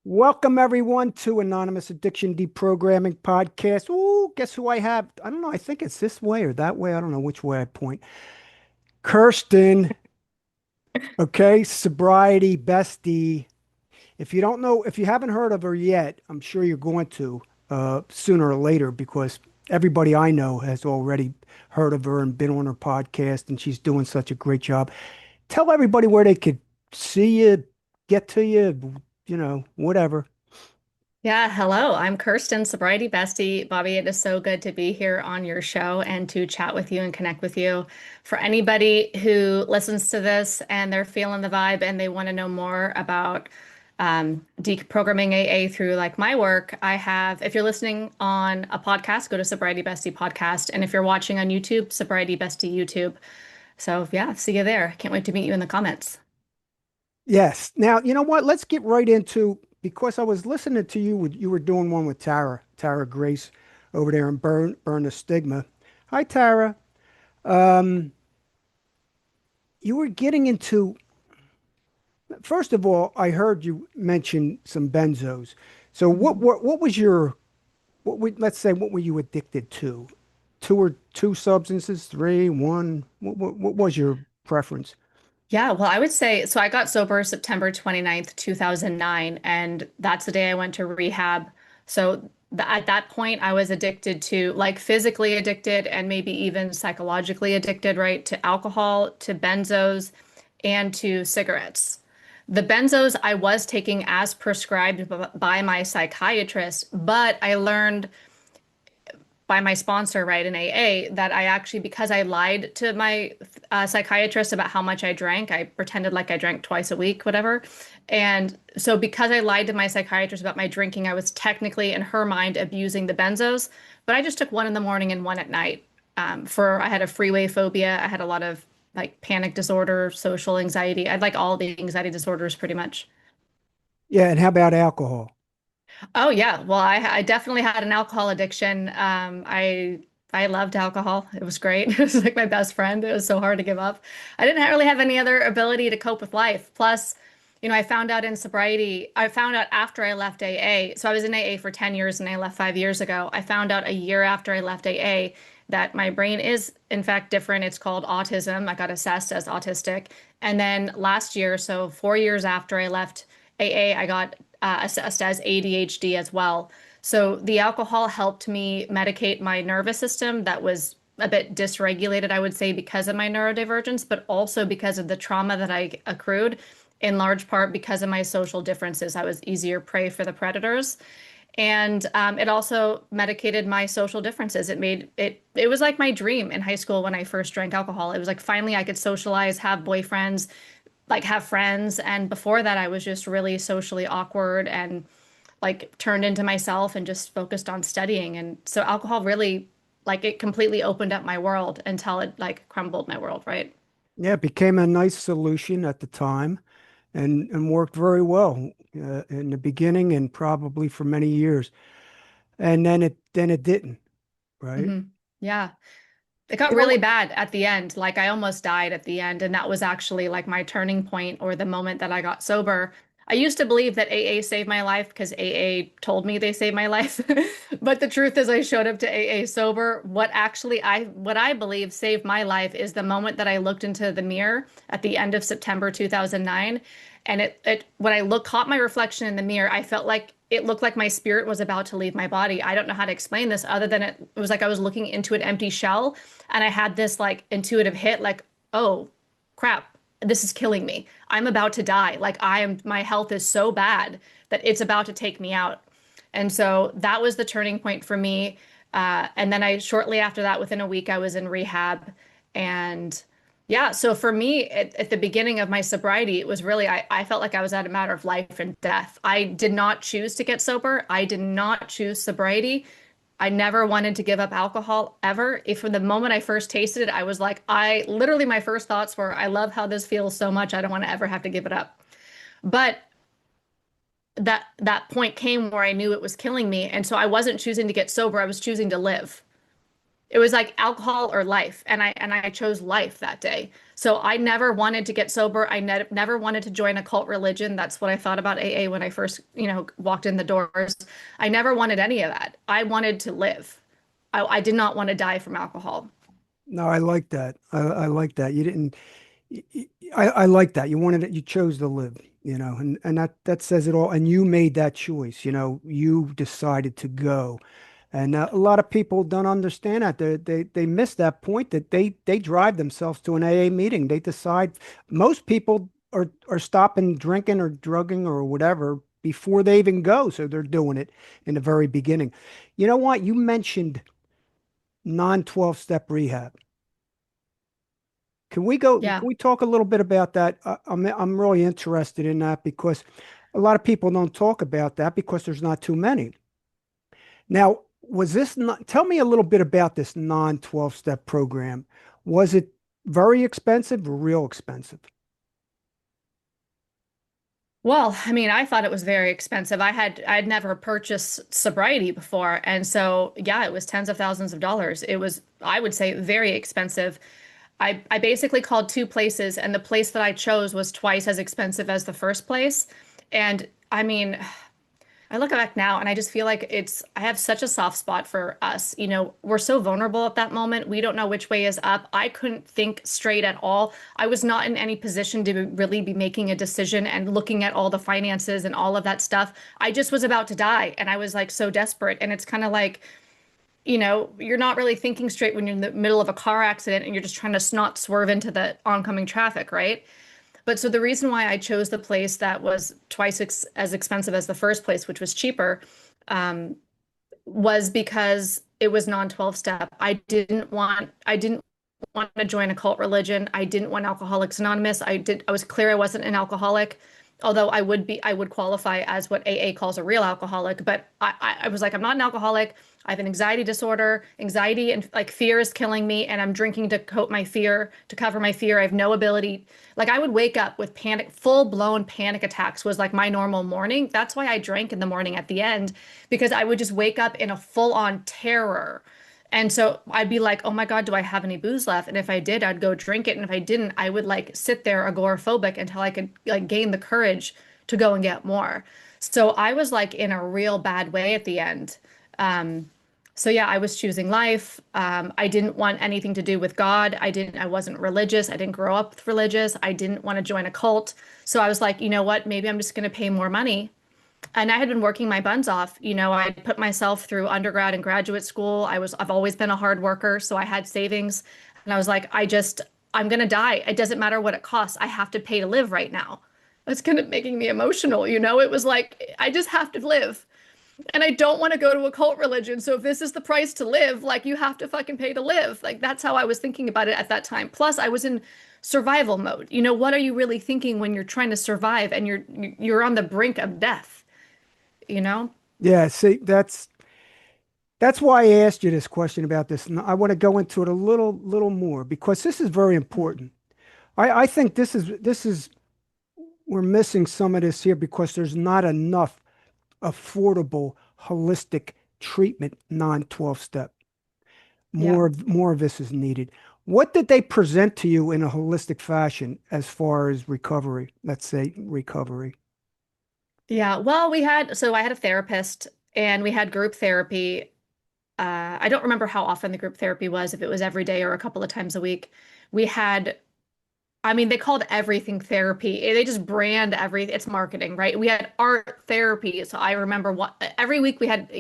Welcome everyone to Anonymous Addiction Deprogramming Podcast. Oh, guess who I have? I don't know. I think it's this way or that way. I don't know which way I point. Kirsten, okay, Sobriety Bestie. If you don't know, if you haven't heard of her yet, I'm sure you're going to sooner or later because everybody I know has already heard of her and been on her podcast, and she's doing such a great job. Tell everybody where they could see you, get to you, whatever. Yeah, hello. I'm Kirsten, Sobriety Bestie. Bobby, it is so good to be here on your show and to chat with you and connect with you. For anybody who listens to this and they're feeling the vibe and they want to know more about deprogramming AA through like my work, I have, if you're listening on a podcast, go to Sobriety Bestie Podcast. And if you're watching on YouTube, Sobriety Bestie YouTube. So yeah, see you there. Can't wait to meet you in the comments. Yes. Now, you know what? Let's get right into because I was listening to you you were doing one with Tara Grace over there in Burn the Stigma. Hi, Tara. Um, you were getting into, first of all, I heard you mention some benzos. So what was your let's say what were you addicted to? Two substances, three, one? What was your preference? Yeah, well, I would say so. I got sober September 29th, 2009, and that's the day I went to rehab. So at that point, I was addicted to like physically addicted and maybe even psychologically addicted, right? To alcohol, to benzos, and to cigarettes. The benzos I was taking as prescribed by my psychiatrist, but I learned by my sponsor, right, in AA, that I actually, because I lied to my psychiatrist about how much I drank, I pretended like I drank twice a week, whatever. And so, because I lied to my psychiatrist about my drinking, I was technically, in her mind, abusing the benzos. But I just took one in the morning and one at night. I had a freeway phobia. I had a lot of like panic disorder, social anxiety. I had like all the anxiety disorders pretty much. Yeah, and how about alcohol? Oh yeah, well I definitely had an alcohol addiction. I loved alcohol. It was great. It was like my best friend. It was so hard to give up. I didn't really have any other ability to cope with life. Plus, I found out in sobriety, I found out after I left AA. So I was in AA for 10 years and I left 5 years ago. I found out a year after I left AA that my brain is in fact different. It's called autism. I got assessed as autistic. And then last year, so 4 years after I left AA, I got assessed as ADHD as well. So the alcohol helped me medicate my nervous system that was a bit dysregulated, I would say, because of my neurodivergence, but also because of the trauma that I accrued, in large part because of my social differences. I was easier prey for the predators. And it also medicated my social differences. It was like my dream in high school when I first drank alcohol. It was like finally I could socialize, have boyfriends, like have friends. And before that, I was just really socially awkward and like turned into myself and just focused on studying. And so alcohol really, like, it completely opened up my world until it like crumbled my world, right? Yeah, it became a nice solution at the time and worked very well in the beginning and probably for many years. And then it didn't, right? Hmm. Yeah. It got You know really what? bad at the end. Like I almost died at the end. And that was actually like my turning point or the moment that I got sober. I used to believe that AA saved my life because AA told me they saved my life. But the truth is I showed up to AA sober. What I believe saved my life is the moment that I looked into the mirror at the end of September 2009. And when I caught my reflection in the mirror, I felt like it looked like my spirit was about to leave my body. I don't know how to explain this other than it was like I was looking into an empty shell and I had this like intuitive hit, like, oh crap, this is killing me. I'm about to die. Like my health is so bad that it's about to take me out. And so that was the turning point for me. And then shortly after that, within a week, I was in rehab. And yeah, so for me, at the beginning of my sobriety, it was really, I felt like I was at a matter of life and death. I did not choose to get sober. I did not choose sobriety. I never wanted to give up alcohol ever. If from the moment I first tasted it, I was like, I literally, my first thoughts were, I love how this feels so much. I don't want to ever have to give it up. But that point came where I knew it was killing me. And so I wasn't choosing to get sober. I was choosing to live. It was like alcohol or life, and I chose life that day. So I never wanted to get sober. I never wanted to join a cult religion. That's what I thought about AA when I first, walked in the doors. I never wanted any of that. I wanted to live. I did not want to die from alcohol. No, I like that. I like that. You didn't. I like that. You wanted it. You chose to live. And that says it all. And you made that choice. You decided to go. And a lot of people don't understand that. They miss that point that they drive themselves to an AA meeting. They decide. Most people are stopping drinking or drugging or whatever before they even go. So they're doing it in the very beginning. You know what? You mentioned non-12 step rehab. Can Yeah. we talk a little bit about that? I'm really interested in that because a lot of people don't talk about that because there's not too many. Now, was this not, tell me a little bit about this non-12 step program. Was it very expensive or real expensive? Well, I mean, I thought it was very expensive. I'd never purchased sobriety before, and so yeah, it was tens of thousands of dollars. It was, I would say, very expensive. I basically called two places, and the place that I chose was twice as expensive as the first place. And I mean, I look back now and I just feel like I have such a soft spot for us. We're so vulnerable at that moment. We don't know which way is up. I couldn't think straight at all. I was not in any position to really be making a decision and looking at all the finances and all of that stuff. I just was about to die and I was like so desperate. And it's kind of like, you're not really thinking straight when you're in the middle of a car accident and you're just trying to not swerve into the oncoming traffic, right? But so the reason why I chose the place that was twice as expensive as the first place, which was cheaper, um, was because it was non-12 step. I didn't want to join a cult religion. I didn't want Alcoholics Anonymous. I was clear I wasn't an alcoholic, although I would qualify as what AA calls a real alcoholic. But I was like, I'm not an alcoholic. I have an anxiety disorder. Anxiety and like fear is killing me, and I'm drinking to cope my fear, to cover my fear. I have no ability. Like I would wake up with panic, full-blown panic attacks was like my normal morning. That's why I drank in the morning at the end, because I would just wake up in a full-on terror. And so I'd be like, oh my God, do I have any booze left? And if I did, I'd go drink it. And if I didn't, I would like sit there agoraphobic until I could like gain the courage to go and get more. So I was like in a real bad way at the end. Um, so yeah, I was choosing life. I didn't want anything to do with God. I wasn't religious. I didn't grow up religious. I didn't want to join a cult. So I was like, you know what? Maybe I'm just going to pay more money, and I had been working my buns off. I put myself through undergrad and graduate school. I've always been a hard worker, so I had savings. And I was like, I'm gonna die. It doesn't matter what it costs. I have to pay to live right now. That's kind of making me emotional, It was like, I just have to live. And I don't want to go to a cult religion. So if this is the price to live, like you have to fucking pay to live. Like that's how I was thinking about it at that time. Plus, I was in survival mode. What are you really thinking when you're trying to survive and you're on the brink of death, you know? Yeah, see, that's why I asked you this question about this. And I want to go into it a little more because this is very important. I think this is we're missing some of this here because there's not enough affordable holistic treatment non-12 step. Yeah. More of this is needed. What did they present to you in a holistic fashion as far as recovery? Let's say recovery. Yeah. Well, so I had a therapist and we had group therapy. I don't remember how often the group therapy was, if it was every day or a couple of times a week. We had I mean, they called everything therapy. They just brand it's marketing, right? We had art therapy. So I remember every week we had,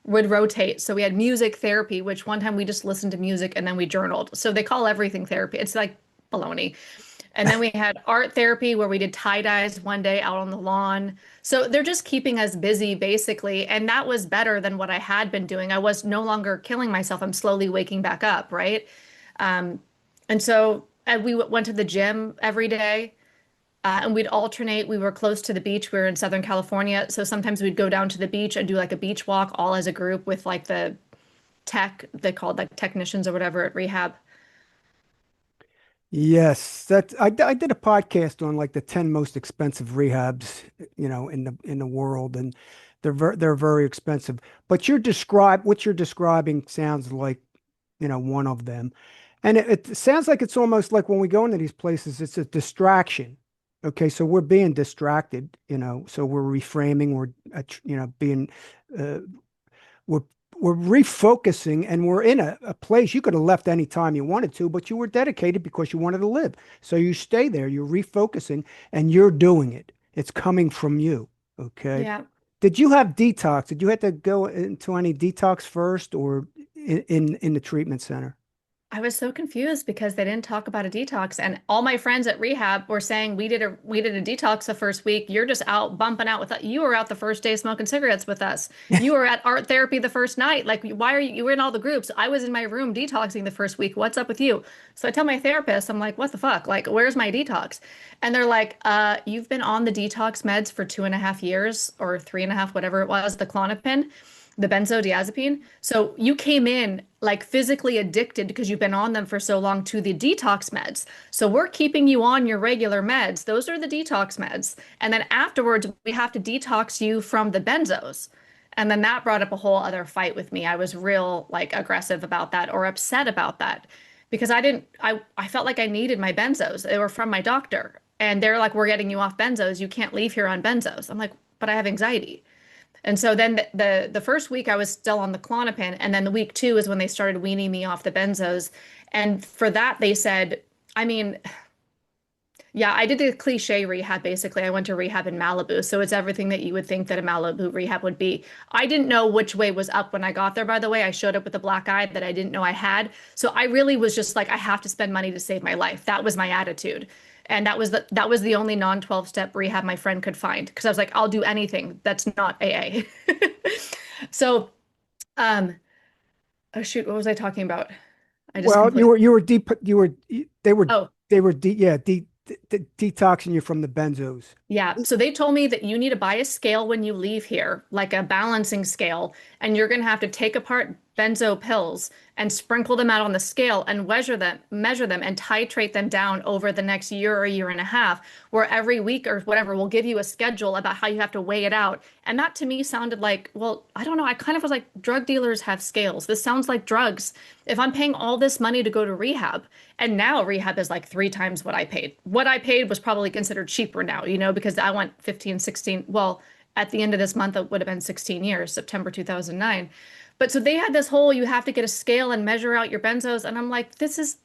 would rotate. So we had music therapy, which one time we just listened to music and then we journaled. So they call everything therapy. It's like baloney. And then we had art therapy where we did tie-dyes one day out on the lawn. So they're just keeping us busy basically. And that was better than what I had been doing. I was no longer killing myself. I'm slowly waking back up, right? Um, and so we went to the gym every day, and we'd alternate. We were close to the beach. We were in Southern California. So sometimes we'd go down to the beach and do like a beach walk all as a group with like the they called like technicians or whatever at rehab. Yes, I did a podcast on like the 10 most expensive rehabs, in the world, and they're very expensive. But what you're describing sounds like one of them. And it sounds like it's almost like when we go into these places, it's a distraction. Okay, so we're being distracted, so we're reframing, being, uh, we're we're refocusing, and we're in a place you could have left any time you wanted to, but you were dedicated because you wanted to live. So you stay there, you're refocusing, and you're doing it. It's coming from you. Okay. Yeah. Did you have detox? Did you have to go into any detox first or in the treatment center? I was so confused because they didn't talk about a detox, and all my friends at rehab were saying we did a detox the first week. You're just out bumping out with us. You were out the first day smoking cigarettes with us. You were at art therapy the first night. Like, why are you were in all the groups? I was in my room detoxing the first week. What's up with you? So I tell my therapist, I'm like, what the fuck? Like, where's my detox? And they're like, you've been on the detox meds for 2.5 years or 3.5, whatever it was, the Klonopin, the benzodiazepine. So you came in like physically addicted because you've been on them for so long to the detox meds. So we're keeping you on your regular meds. Those are the detox meds. And then afterwards, we have to detox you from the benzos. And then that brought up a whole other fight with me. I was real like aggressive about that or upset about that because I felt like I needed my benzos. They were from my doctor. And they're like, we're getting you off benzos. You can't leave here on benzos. I'm like, but I have anxiety. And so then the first week I was still on the Klonopin, and then the week two is when they started weaning me off the benzos. And for that they said, I mean, yeah, I did the cliche rehab basically. I went to rehab in Malibu, so it's everything that you would think that a Malibu rehab would be. I didn't know which way was up when I got there, by the way. I showed up with a black eye that I didn't know I had. So I really was just like, I have to spend money to save my life. That was my attitude. And that was the only non-12 step rehab my friend could find because I was like, I'll do anything that's not AA. So, um, oh shoot, what was I talking about? I just Well, completely. you were deep, they were, Oh, yeah, detoxing you from the benzos. yeah. So they told me that you need to buy a scale when you leave here, like a balancing scale, and you're going to have to take apart benzo pills and sprinkle them out on the scale and measure them and titrate them down over the next year or year and a half, where every week or whatever we'll give you a schedule about how you have to weigh it out. And that to me sounded like, well, I don't know. I kind of was like, drug dealers have scales. This sounds like drugs. If I'm paying all this money to go to rehab, and now rehab is like 3 times what I paid. What I paid was probably considered cheaper now, because I went 15, 16. Well, at the end of this month, it would have been 16 years, September 2009. But so they had this whole, you have to get a scale and measure out your benzos. And I'm like, this is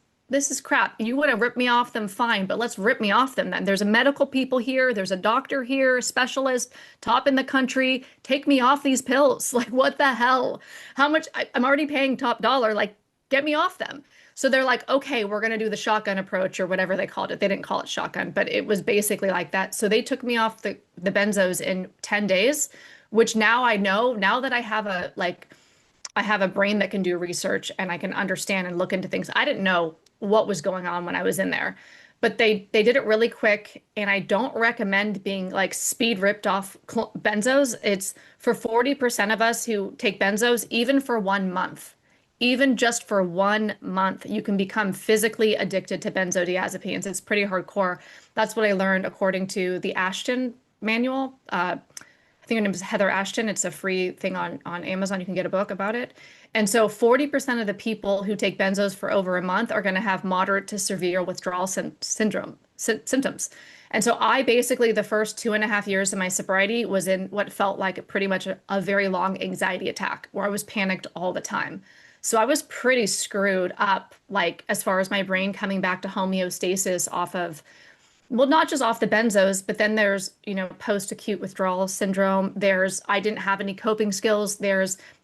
crap. You want to rip me off them, fine, but let's rip me off them then. There's a medical people here, there's a doctor here, a specialist, top in the country. Take me off these pills. Like, what the hell? How much? I'm already paying top dollar. Like, get me off them. So they're like, okay, we're going to do the shotgun approach or whatever they called it. They didn't call it shotgun, but it was basically like that. So they took me off the benzos in 10 days, which now I know, now that I have a brain that can do research and I can understand and look into things. I didn't know what was going on when I was in there, but they did it really quick. And I don't recommend being like speed ripped off benzos. It's for 40% of us who take benzos, even for 1 month. Even just for 1 month, you can become physically addicted to benzodiazepines. It's pretty hardcore. That's what I learned according to the Ashton manual. I think her name is Heather Ashton. It's a free thing on Amazon. You can get a book about it. And so 40% of the people who take benzos for over a month are going to have moderate to severe withdrawal symptoms. And so I basically, the first 2.5 years of my sobriety was in what felt like pretty much a very long anxiety attack where I was panicked all the time. So I was pretty screwed up, like as far as my brain coming back to homeostasis off of, well, not just off the benzos, but then there's, post-acute withdrawal syndrome. I didn't have any coping skills.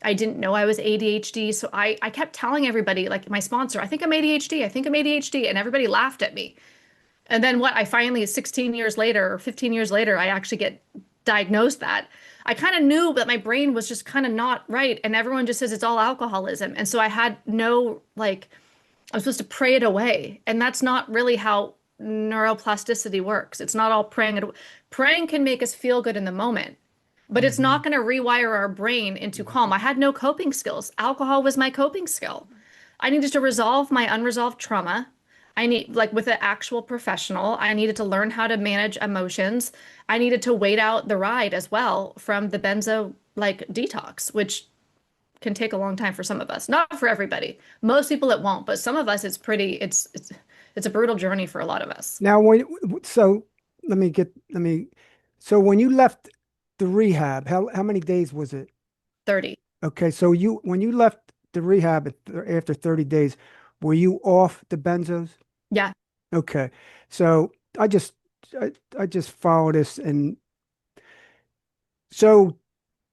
I didn't know I was ADHD. So I kept telling everybody, like my sponsor, I think I'm ADHD. I think I'm ADHD. And everybody laughed at me. And then I finally, 16 years later or 15 years later, I actually get diagnosed that. I kind of knew that my brain was just kind of not right. And everyone just says it's all alcoholism. And so I had no, like, I'm supposed to pray it away. And that's not really how neuroplasticity works. It's not all praying. Praying can make us feel good in the moment, but it's Hmm. not going to rewire our brain into calm. I had no coping skills. Alcohol was my coping skill. I needed to resolve my unresolved trauma. I need, like with an actual professional, I needed to learn how to manage emotions. I needed to wait out the ride as well from the benzo like detox, which can take a long time for some of us. Not for everybody. Most people it won't, but some of us it's a brutal journey for a lot of us. Now, so let me, so when you left the rehab, how many days was it? 30. Okay, so when you left the rehab after 30 days, were you off the benzos? Yeah. Okay, so I just follow this, and so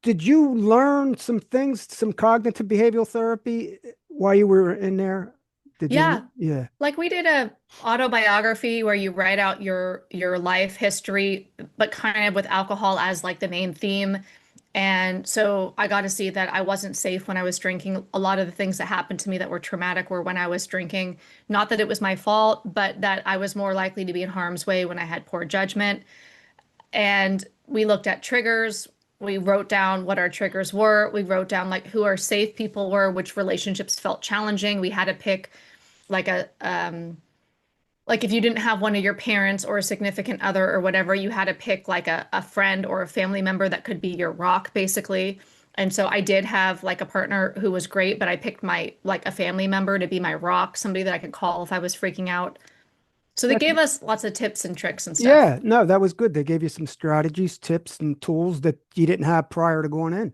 did you learn some things, some cognitive behavioral therapy while you were in there? Did you? Yeah. Yeah. Like we did a autobiography where you write out your life history, but kind of with alcohol as like the main theme. And so I got to see that I wasn't safe when I was drinking. A lot of the things that happened to me that were traumatic were when I was drinking. Not that it was my fault, but that I was more likely to be in harm's way when I had poor judgment. And we looked at triggers. We wrote down what our triggers were. We wrote down like who our safe people were, which relationships felt challenging. We had to pick like a like if you didn't have one of your parents or a significant other or whatever, you had to pick like a friend or a family member that could be your rock, basically. And so I did have like a partner who was great, but I picked my like a family member to be my rock, somebody that I could call if I was freaking out. So they That, gave us lots of tips and tricks and stuff. yeah, no, that was good. They gave you some strategies, tips, and tools that you didn't have prior to going in,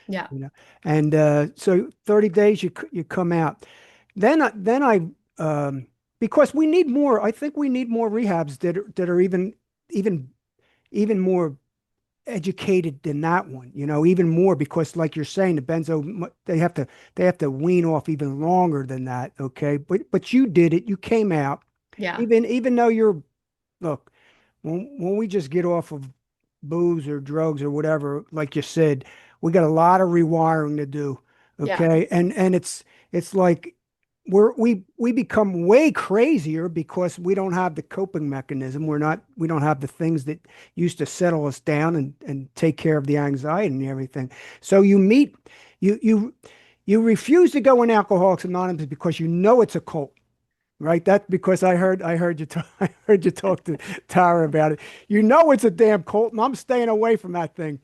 Yeah. you know. And so 30 days you come out. Then I because we need more. I think we need more rehabs that are even even more educated than that one, even more because like you're saying, the they have to wean off even longer than that, okay? But you did it. You came out Yeah. even though you're look, when we just get off of booze or drugs or whatever, like you said, we got a lot of rewiring to do. Yeah. Okay. And it's like we become way crazier because we don't have the coping mechanism. We don't have the things that used to settle us down and take care of the anxiety and everything. So you you you refuse to go in Alcoholics Anonymous because you know it's a cult. Right. That's because I heard you I heard you talk to Tara about it. You know it's a damn cult, and I'm staying away from that thing.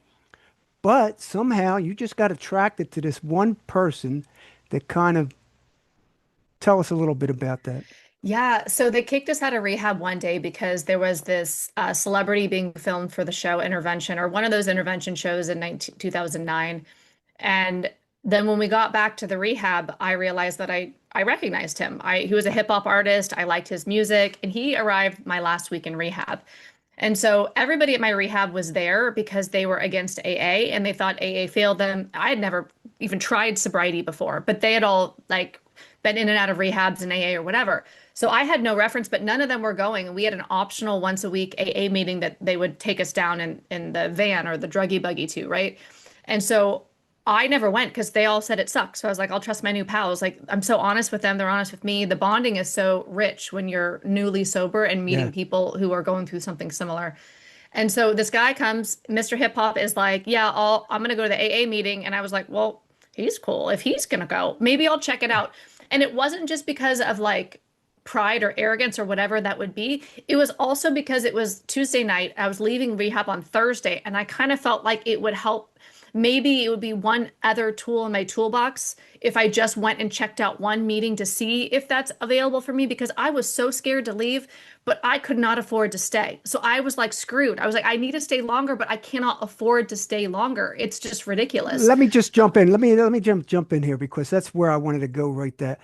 But somehow you just got attracted to this one person that kind of tell us a little bit about that. Yeah, so they kicked us out of rehab one day because there was this celebrity being filmed for the show Intervention, or one of those intervention shows in 2009. And then when we got back to the rehab, I realized that I recognized him. He was a hip hop artist. I liked his music, and he arrived my last week in rehab. And so everybody at my rehab was there because they were against AA and they thought AA failed them. I had never even tried sobriety before, but they had all like been in and out of rehabs and AA or whatever. So I had no reference, but none of them were going. And we had an optional once a week AA meeting that they would take us down in the van or the druggy buggy to, right? And so I never went because they all said it sucks. So I was like, I'll trust my new pals. Like, I'm so honest with them. They're honest with me. The bonding is so rich when you're newly sober and Yeah. meeting people who are going through something similar. And so this guy comes, Mr. Hip Hop is like, yeah, I'm gonna go to the AA meeting. And I was like, well, he's cool. If he's gonna go, maybe I'll check it out. And it wasn't just because of like pride or arrogance or whatever that would be. It was also because it was Tuesday night. I was leaving rehab on Thursday, and I kind of felt like it would help. Maybe it would be one other tool in my toolbox if I just went and checked out one meeting to see if that's available for me because I was so scared to leave, but I could not afford to stay. So I was like screwed. I was like, I need to stay longer, but I cannot afford to stay longer. It's just ridiculous. Let me just jump in. Let me jump in here because that's where I wanted to go right there.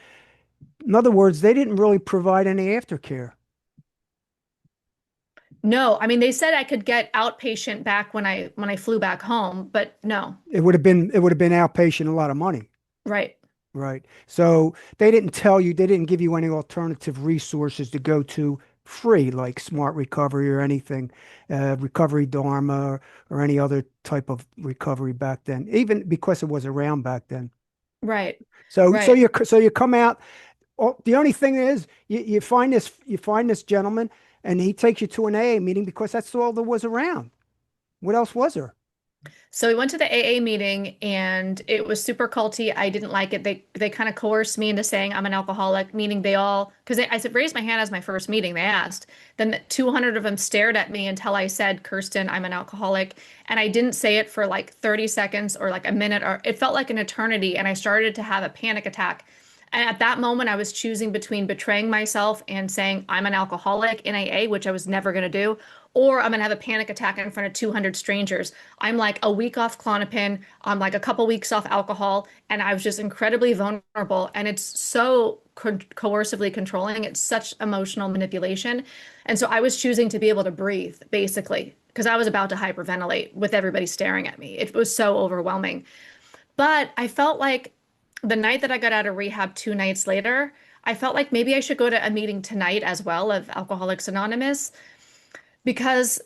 In other words, they didn't really provide any aftercare. No, I mean they said I could get outpatient back when I flew back home, but no. It would have been outpatient a lot of money. Right. Right. So they didn't give you any alternative resources to go to free, like Smart Recovery or anything, Recovery Dharma or any other type of recovery back then, even because it was around back then. Right. So Right. you come out. Oh, the only thing is you find this gentleman and he takes you to an AA meeting because that's all there was around. What else was there? So we went to the AA meeting and it was super culty. I didn't like it. They kind of coerced me into saying I'm an alcoholic, meaning they all because I said raised my hand as my first meeting. They asked. Then 200 of them stared at me until I said, Kirsten, I'm an alcoholic. And I didn't say it for like 30 seconds or like a minute, or it felt like an eternity. And I started to have a panic attack. And at that moment, I was choosing between betraying myself and saying I'm an alcoholic in AA, which I was never going to do, or I'm going to have a panic attack in front of 200 strangers. I'm like a week off Klonopin. I'm like a couple weeks off alcohol. And I was just incredibly vulnerable. And it's so coercively controlling. It's such emotional manipulation. And so I was choosing to be able to breathe, basically, because I was about to hyperventilate with everybody staring at me. It was so overwhelming. But I felt like the night that I got out of rehab 2 nights later, I felt like maybe I should go to a meeting tonight as well of Alcoholics Anonymous because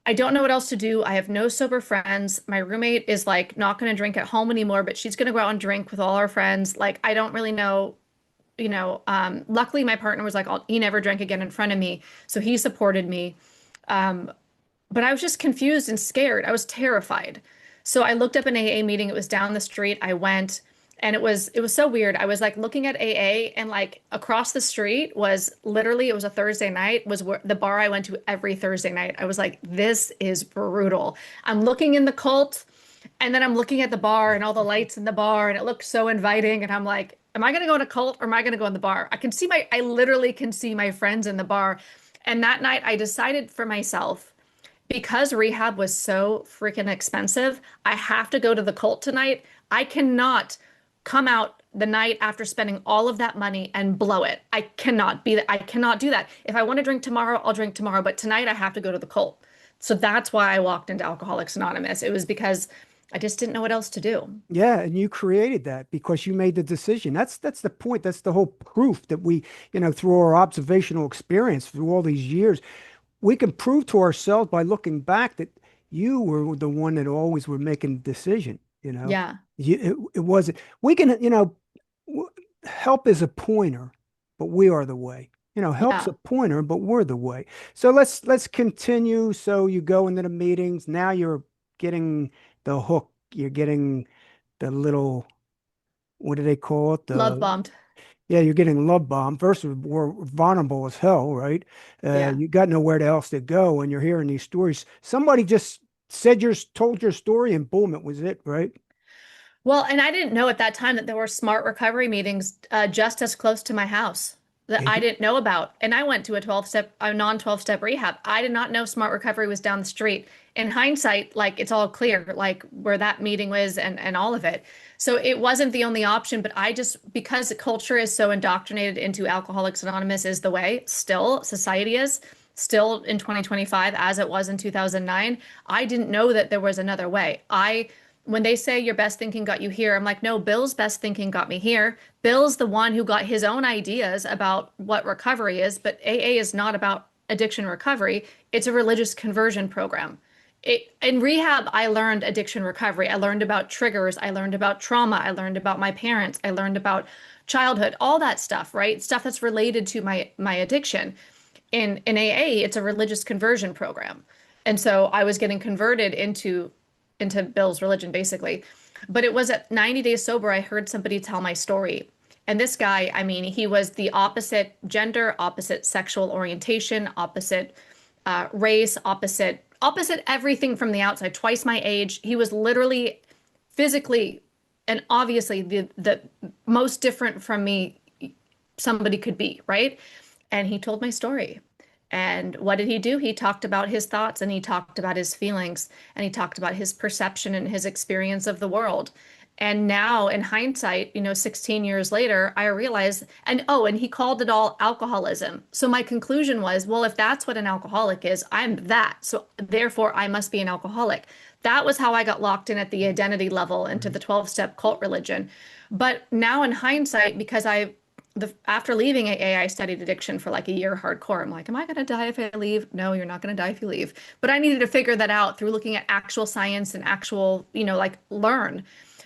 I don't know what else to do. I have no sober friends. My roommate is like not going to drink at home anymore, but she's going to go out and drink with all our friends. Like, I don't really know, luckily my partner was like, he never drank again in front of me. So he supported me. Um, but I was just confused and scared. I was terrified. So I looked up an AA meeting. It was down the street. I went and it was so weird. I was like looking at AA and like across the street was literally it was a Thursday night was where the bar I went to every Thursday night. I was like, this is brutal. I'm looking in the cult and then I'm looking at the bar and all the lights in the bar and it looked so inviting and I'm like, am I going to go in a cult or am I going to go in the bar? I literally can see my friends in the bar. And that night I decided for myself because rehab was so freaking expensive, I have to go to the cult tonight. I cannot come out the night after spending all of that money and blow it. I cannot be that. I cannot do that. If I want to drink tomorrow, I'll drink tomorrow, but tonight I have to go to the cult. So that's why I walked into Alcoholics Anonymous. It was because I just didn't know what else to do. Yeah, and you created that because you made the decision. That's the point. That's the whole proof that we, through our observational experience through all these years, we can prove to ourselves by looking back that you were the one that always were making the decision, Yeah. it wasn't, we can, help is a pointer, but we are the way. Help's Yeah. a pointer, but we're the way. So let's continue. So you go into the meetings. Now you're getting the hook. You're getting the little, what do they call it? Love bombed. Yeah, you're getting love bombed. First, we're vulnerable as hell, right? Yeah. You got nowhere else to go, and you're hearing these stories. Somebody just told your story, and boom, it was it, right? Well, and I didn't know at that time that there were smart recovery meetings just as close to my house that Did I you? didn't know about. And I went to a non-12 step rehab. I did not know smart recovery was down the street. In hindsight, like it's all clear, like where that meeting was and all of it. So it wasn't the only option, but I just because the culture is so indoctrinated into Alcoholics Anonymous is the way, still society is still in 2025 as it was in 2009. I didn't know that there was another way. I when they say your best thinking got you here, I'm like, no, Bill's best thinking got me here. Bill's the one who got his own ideas about what recovery is, but AA is not about addiction recovery. It's a religious conversion program. In rehab, I learned addiction recovery. I learned about triggers. I learned about trauma. I learned about my parents. I learned about childhood, all that stuff, right? Stuff that's related to my addiction. In AA, it's a religious conversion program. And so I was getting converted into Bill's religion, basically. But it was at 90 days sober, I heard somebody tell my story. And this guy, I mean, he was the opposite gender, opposite sexual orientation, opposite race, opposite everything from the outside, twice my age. He was literally physically and obviously the most different from me somebody could be, right? And he told my story. And what did he do? He talked about his thoughts and he talked about his feelings and he talked about his perception and his experience of the world. And now, in hindsight, 16 years later, I realize, and he called it all alcoholism. So my conclusion was, well, if that's what an alcoholic is, I'm that. So therefore, I must be an alcoholic. That was how I got locked in at the identity level into Right. the 12-step cult religion. But now, in hindsight, because after leaving AA, I studied addiction for like a year hardcore. I'm like, am I going to die if I leave? No, you're not going to die if you leave. But I needed to figure that out through looking at actual science and actual, like learn.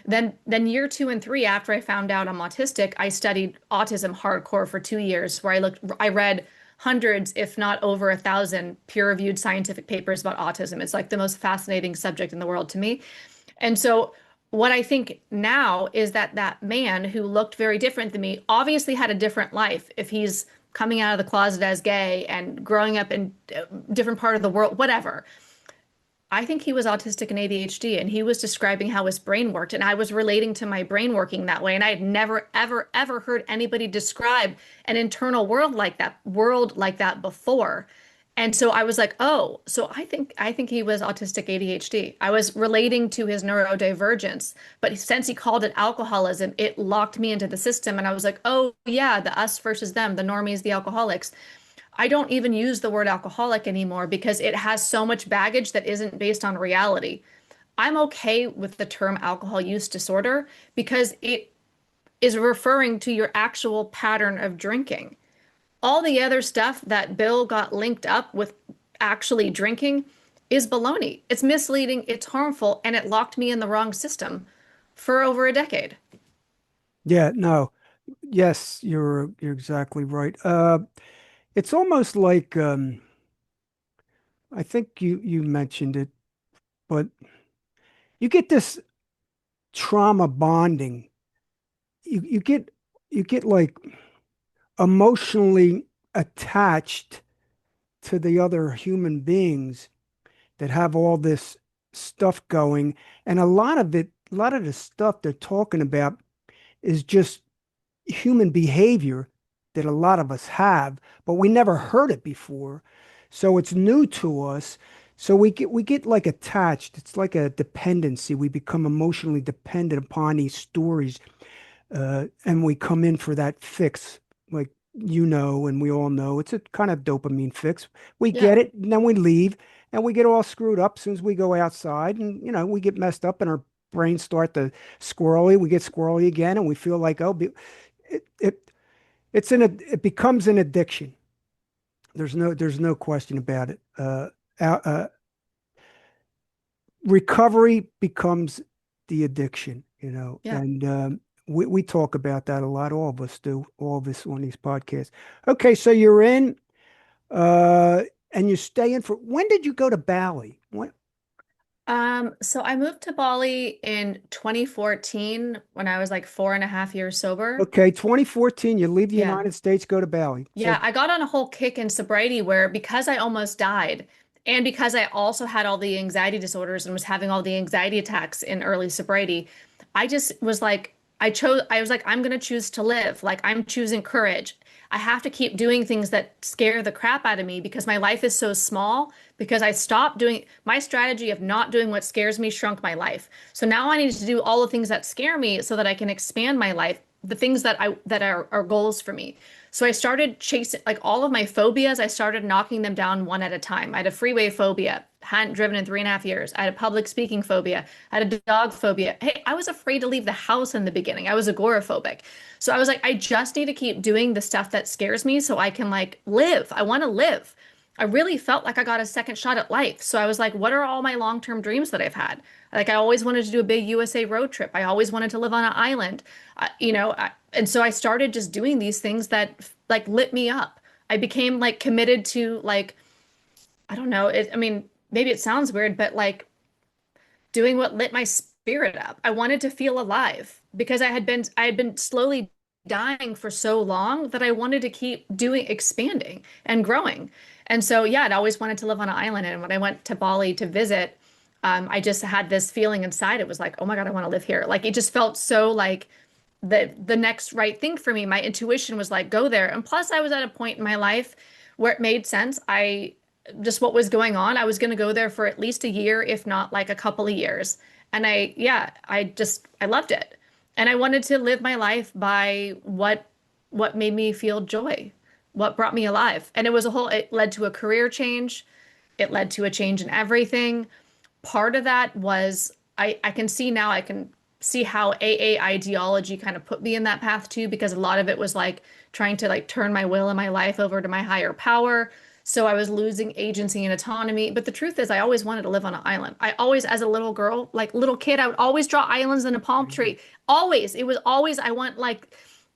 Then year 2 and 3, after I found out I'm autistic, I studied autism hardcore for 2 years, where I read hundreds, if not over 1,000 peer-reviewed scientific papers about autism. It's like the most fascinating subject in the world to me. And so what I think now is that that man who looked very different than me obviously had a different life if he's coming out of the closet as gay and growing up in a different part of the world, whatever. I think he was autistic and ADHD, and he was describing how his brain worked, and I was relating to my brain working that way. And I had never, ever, ever heard anybody describe an internal world like that before. And so I was like, oh, so I think he was autistic ADHD. I was relating to his neurodivergence, but since he called it alcoholism, it locked me into the system, and I was like, oh yeah, the us versus them, the normies, the alcoholics. I don't even use the word alcoholic anymore because it has so much baggage that isn't based on reality. I'm okay with the term alcohol use disorder because it is referring to your actual pattern of drinking. All the other stuff that Bill got linked up with actually drinking is baloney. It's misleading, it's harmful, and it locked me in the wrong system for over a decade. Yeah, no. Yes, you're exactly right. It's almost like I think you mentioned it, but you get this trauma bonding. You get like emotionally attached to the other human beings that have all this stuff going, and a lot of the stuff they're talking about is just human behavior that a lot of us have, but we never heard it before. So it's new to us. So we get like attached. It's like a dependency. We become emotionally dependent upon these stories, and we come in for that fix, like and we all know it's a kind of dopamine fix. We Yeah. get it, and then we leave, and we get all screwed up as soon as we go outside, and we get messed up, and our brains start to squirrely. We get squirrely again, and we feel like, oh, it it becomes an addiction. There's no question about it. Uh, uh, Recovery becomes the addiction, Yeah. and we talk about that a lot. All of us do, all of us on these podcasts. Okay, so you're in, uh, and you stay in for, when did you go to Bali? What? So I moved to Bali in 2014 when I was like 4.5 years sober. Okay, 2014, you leave the Yeah. United States, go to Bali. So, Yeah, I got on a whole kick in sobriety where because I almost died and because I also had all the anxiety disorders and was having all the anxiety attacks in early sobriety, I just was like, I was like, I'm going to choose to live. Like, I'm choosing courage. I have to keep doing things that scare the crap out of me because my life is so small because I stopped doing my strategy of not doing what scares me shrunk my life. So now I need to do all the things that scare me so that I can expand my life, the things that are goals for me. So I started chasing like all of my phobias, I started knocking them down one at a time. I had a freeway phobia, hadn't driven in 3.5 years. I had a public speaking phobia. I had a dog phobia. Hey, I was afraid to leave the house in the beginning. I was agoraphobic. So I was like, I just need to keep doing the stuff that scares me so I can like live. I want to live. I really felt like I got a second shot at life. So I was like, what are all my long-term dreams that I've had? Like I always wanted to do a big USA road trip. I always wanted to live on an island. And so I started just doing these things that like lit me up. I became like committed to like, I don't know, I mean, maybe it sounds weird, but like doing what lit my spirit up. I wanted to feel alive because I had been slowly dying for so long that I wanted to keep doing expanding and growing. And so yeah, I'd always wanted to live on an island. And when I went to Bali to visit, I just had this feeling inside. It was like, oh my God, I want to live here. Like it just felt so like the next right thing for me. My intuition was like, go there. And plus, I was at a point in my life where it made sense. I just what was going on. I was going to go there for at least a year, if not like a couple of years. And yeah, I loved it. And I wanted to live my life by what made me feel joy, what brought me alive. And it led to a career change. It led to a change in everything. Part of that was I can see now, I can see how AA ideology kind of put me in that path too, because a lot of it was like trying to like turn my will and my life over to my higher power. So I was losing agency and autonomy. But the truth is, I always wanted to live on an island. I always, as a little girl, like little kid, I would always draw islands in a palm tree. Always. It was always, I want like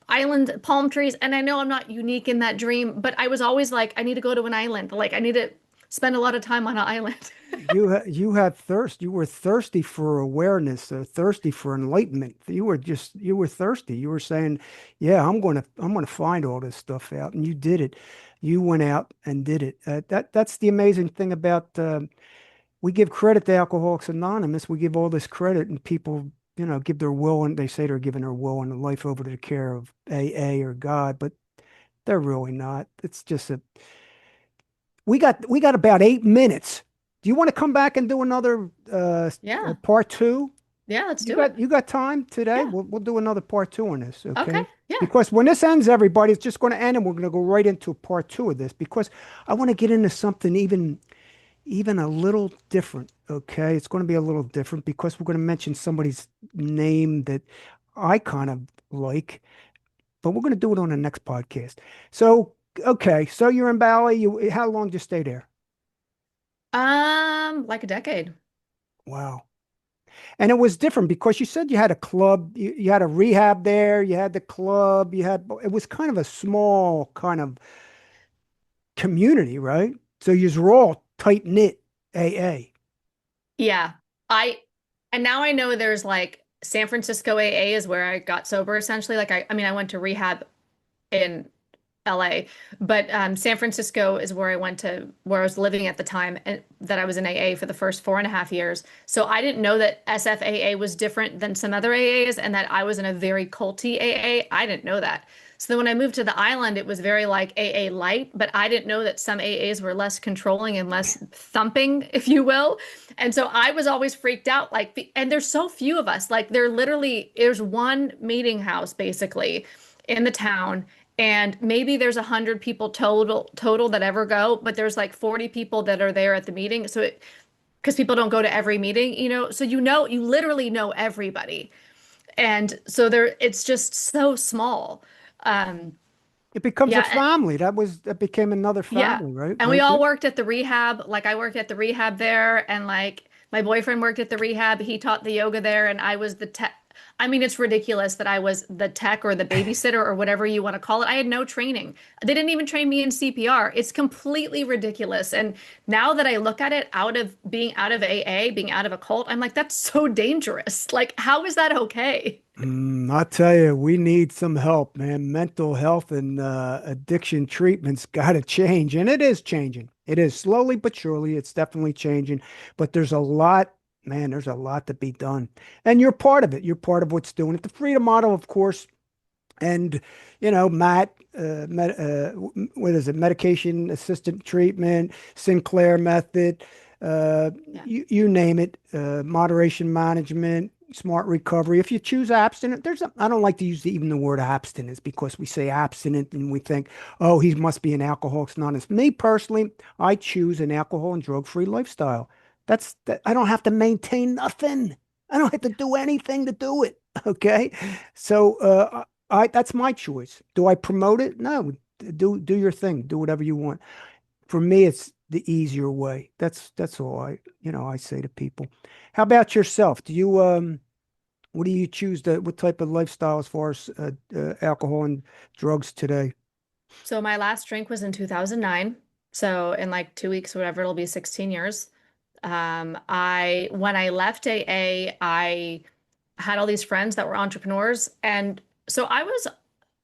island palm trees. And I know I'm not unique in that dream, but I was always like, I need to go to an island. Like I need to spend a lot of time on an island. You had thirst. You were thirsty for awareness, thirsty for enlightenment. You were thirsty. You were saying, "Yeah, I'm gonna find all this stuff out," and you did it. You went out and did it. That's the amazing thing about we give credit to Alcoholics Anonymous. We give all this credit, and people, give their will, and they say they're giving their will and their life over to the care of AA or God, but they're really not. It's just a we got about 8 minutes. Do you want to come back and do another Yeah. part two? Yeah, let's You do it. got you got time today? Yeah. We'll do another part two on this, Okay. okay? Yeah. Because when this ends, everybody, it's just going to end, and we're going to go right into part two of this because I want to get into something even a little different, okay? It's going to be a little different because we're going to mention somebody's name that I kind of like, but we're going to do it on the next podcast. So, okay, so you're in Bali. How long did you stay there? Like a decade. Wow. And it was different because you said you had a club, you had a rehab there, you had the club, it was kind of a small kind of community, right? So you were all tight knit AA. Yeah. I and now I know there's like San Francisco AA is where I got sober essentially. Like I mean I went to rehab in LA, but San Francisco is where I went to where I was living at the time and that I was in AA for the first 4.5 years. So I didn't know that SFAA was different than some other AAs and that I was in a very culty AA. I didn't know that. So then when I moved to the island, it was very like AA light, but I didn't know that some AAs were less controlling and less thumping, if you will. And so I was always freaked out. And there's so few of us. Like there's one meeting house basically in the town and maybe there's 100 people total that ever go, but there's like 40 people that are there at the meeting. Because people don't go to every meeting, so you literally know everybody. And so it's just so small. Um, It becomes a yeah, family. That became another yeah. family, right? And we Right all there. worked at the rehab. Like I worked at the rehab there and like my boyfriend worked at the rehab. He taught the yoga there and I was the tech. I mean, it's ridiculous that I was the tech or the babysitter or whatever you want to call it. I had no training. They didn't even train me in CPR. It's completely ridiculous. And now that I look at it being out of AA, being out of a cult, I'm like, that's so dangerous. Like, how is that okay? I'll tell you, we need some help, man. Mental health and addiction treatment's got to change, and it is changing. It is slowly but surely. It's definitely changing, but there's a lot, man. There's a lot to be done, and you're part of it. You're part of what's doing it. The Freedom Model, of course, and Matt, what is it? Medication assisted treatment, Sinclair method, Yeah. you name it. Moderation management, smart recovery. If you choose abstinent, I don't like to use even the word abstinence because we say abstinent and we think, oh, he must be an Alcoholics Anonymous. Me personally, I choose an alcohol and drug-free lifestyle. That's that. I don't have to maintain nothing. I don't have to do anything to do it. Okay. So I that's my choice. Do I promote it? No. Do your thing. Do whatever you want. For me, it's the easier way. That's all I say to people. How about yourself? What do you choose what type of lifestyle as far as alcohol and drugs today? So my last drink was in 2009. So in like 2 weeks or whatever, it'll be 16 years. When I left AA, I had all these friends that were entrepreneurs. And so I was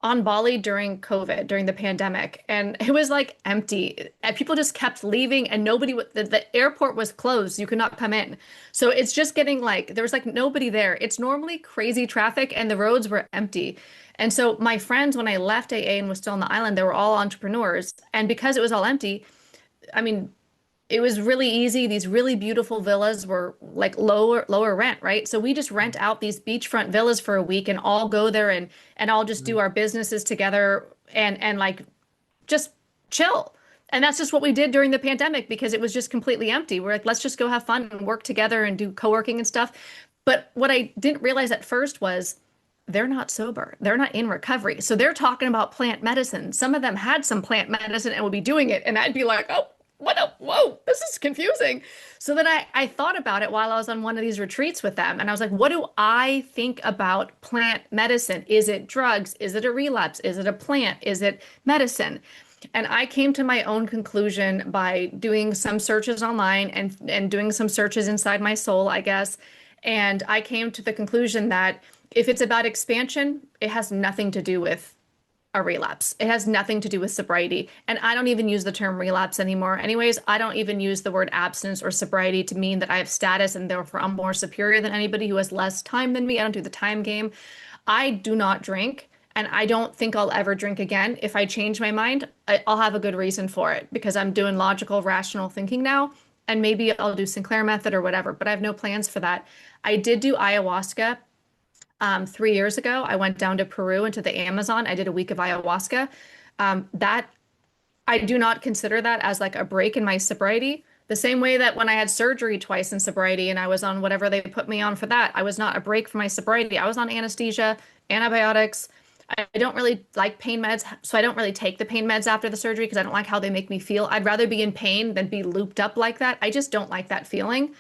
on Bali during COVID, during the pandemic, and it was like empty. And people just kept leaving, and the airport was closed. You could not come in. So it's just getting like, there was like nobody there. It's normally crazy traffic, and the roads were empty. And so my friends, when I left AA and was still on the island, they were all entrepreneurs. And because it was all empty, I mean, it was really easy. These really beautiful villas were like lower rent, right? So we just rent out these beachfront villas for a week and all go there and all just do our businesses together and like just chill. And that's just what we did during the pandemic because it was just completely empty. We're like, let's just go have fun and work together and do co-working and stuff. But what I didn't realize at first was they're not sober. They're not in recovery. So they're talking about plant medicine. Some of them had some plant medicine and would be doing it. And I'd be like, oh, Whoa, this is confusing. So then I thought about it while I was on one of these retreats with them. And I was like, what do I think about plant medicine? Is it drugs? Is it a relapse? Is it a plant? Is it medicine? And I came to my own conclusion by doing some searches online and doing some searches inside my soul, I guess. And I came to the conclusion that if it's about expansion, it has nothing to do with a relapse. It has nothing to do with sobriety. And I don't even use the term relapse anymore. Anyways, I don't even use the word abstinence or sobriety to mean that I have status and therefore I'm more superior than anybody who has less time than me. I don't do the time game. I do not drink, and I don't think I'll ever drink again. If I change my mind, I'll have a good reason for it because I'm doing logical, rational thinking now. And maybe I'll do Sinclair method or whatever, but I have no plans for that. I did do ayahuasca 3 years ago. I went down to Peru into the Amazon. I did a week of ayahuasca. That I do not consider that as like a break in my sobriety. The same way that when I had surgery twice in sobriety and I was on whatever they put me on for that, I was not a break for my sobriety. I was on anesthesia, antibiotics. I don't really like pain meds, so I don't really take the pain meds after the surgery because I don't like how they make me feel. I'd rather be in pain than be looped up like that. I just don't like that feeling.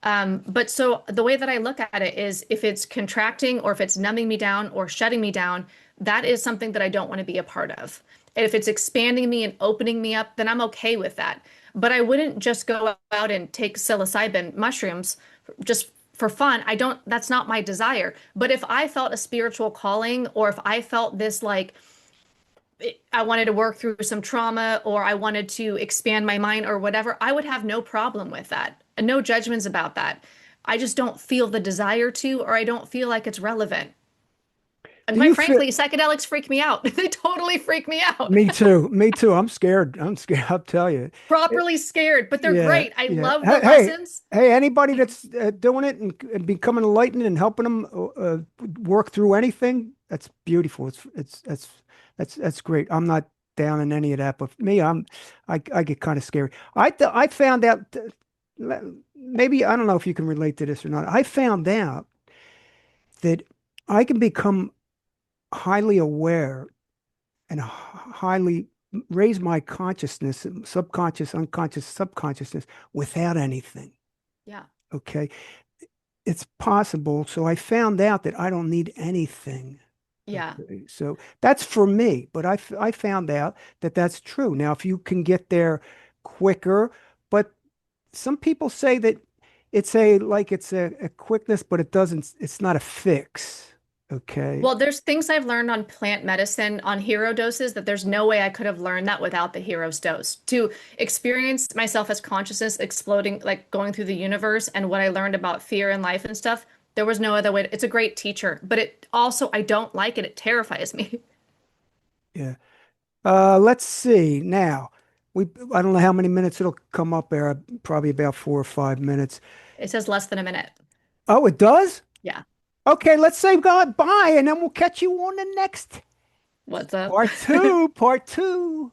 But so the way that I look at it is if it's contracting or if it's numbing me down or shutting me down, that is something that I don't want to be a part of. And if it's expanding me and opening me up, then I'm okay with that. But I wouldn't just go out and take psilocybin mushrooms just for fun. I don't, that's not my desire. But if I felt a spiritual calling or if I felt this like I wanted to work through some trauma or I wanted to expand my mind or whatever, I would have no problem with that. No judgments about that. I just don't feel the desire to, or I don't feel like it's relevant. And Do quite you feel? frankly, psychedelics freak me out. They totally freak me out. Me too. Me too. I'm scared. I'm scared. I'll tell you. It- Properly scared, but they're yeah. great. I Yeah. love the Hey, hey, lessons. hey, anybody that's doing it and becoming enlightened and helping them work through anything, that's beautiful. That's great. I'm not down in any of that, but me, I get kind of scary. I found out maybe I don't know if you can relate to this or not. I found out that I can become highly aware and highly raise my consciousness, subconscious, unconscious, subconsciousness without anything. Yeah. Okay. It's possible. So I found out that I don't need anything. Yeah. Okay. So that's for me, but I found out that that's true. Now, if you can get there quicker, but some people say that it's a quickness, but it doesn't, it's not a fix. Okay. Well, there's things I've learned on plant medicine on hero doses that there's no way I could have learned that without the hero's dose. To experience myself as consciousness exploding, like going through the universe and what I learned about fear and life and stuff, there was no other way. It's a great teacher, but it also, I don't like it. It terrifies me. Yeah. Let's see. Now, I don't know how many minutes it'll come up there. Probably about 4 or 5 minutes. It says less than a minute. Oh, it does? Yeah. Okay, let's say goodbye, and then we'll catch you on the next What's up? part two. Part two.